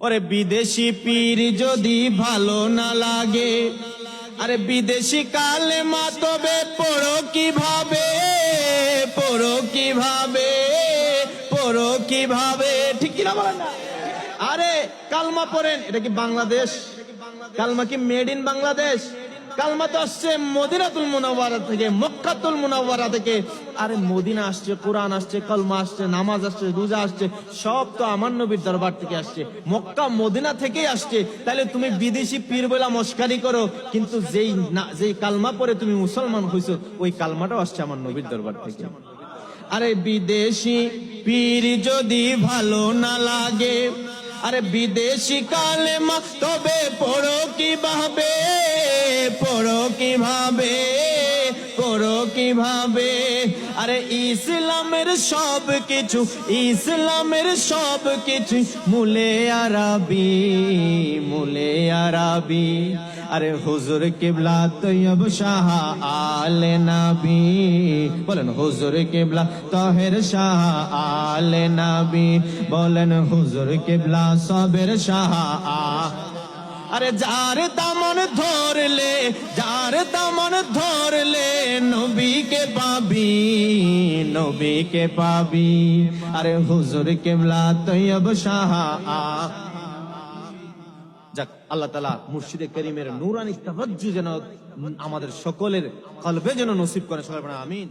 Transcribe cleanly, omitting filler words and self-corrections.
ওরে বিদেশি পীর যদি ভালো না লাগে, আরে বিদেশি কালেমা তবে পড়ো কিভাবে, পড়ো কিভাবে, পড়ো কিভাবে, ঠিক কিনা বলেন না? আরে কালমা পড়েন, এটা কি বাংলাদেশ? কালমা কি মেড ইন বাংলাদেশ? কালমা তো আসছে মদিনাতুল মুনাওয়ারা থেকে, মক্কাতুল মুনাওয়ারা থেকে। আরে মদিনা আসছে, কোরআন আসছে, কালমা আসছে, নামাজ আসছে, রোজা আসছে, সব তো আমার নবীর দরবার থেকে আসছে, মক্কা মদিনা থেকেই আসছে। তাহলে তুমি বিদেশি পীর বলে মস্কারি করো, কিন্তু যেই কালমা পরে তুমি মুসলমান হইছো, ওই কালমাটাও আসছে আমার নবীর দরবার থেকে। আরে বিদেশি পীর যদি ভালো না লাগে, আরে বিদেশি কালেমা তবে পড়ো কিভাবে, পড়ো কিভাবে, পড়ো কিভাবে। আরে ইসলামের সব কিছু, ইসলামের সব কিছু মুলে আরবি, মুলে আরবি। আরে হুজুর কিবলা তৈয়ব শাহ আলে নবী, বলেন হুজুর কিবলা তাহের শাহ আলে নবী, বলেন হুজুর কিবলা সবের শাহ। আরে যার দামন ধরলে, যার দামন ধরলে নবীকে পাবি, নবীকে পাবি। আরে হুজুর কিবলা তৈয়ব শাহ। যাক, আল্লাহ তাআলা মুর্শিদে করিমের নূরানি তাওয়াজ্জুহ যেন আমাদের সকলের কলবে যেন নসিব করেন, সবাই বলেন আমিন।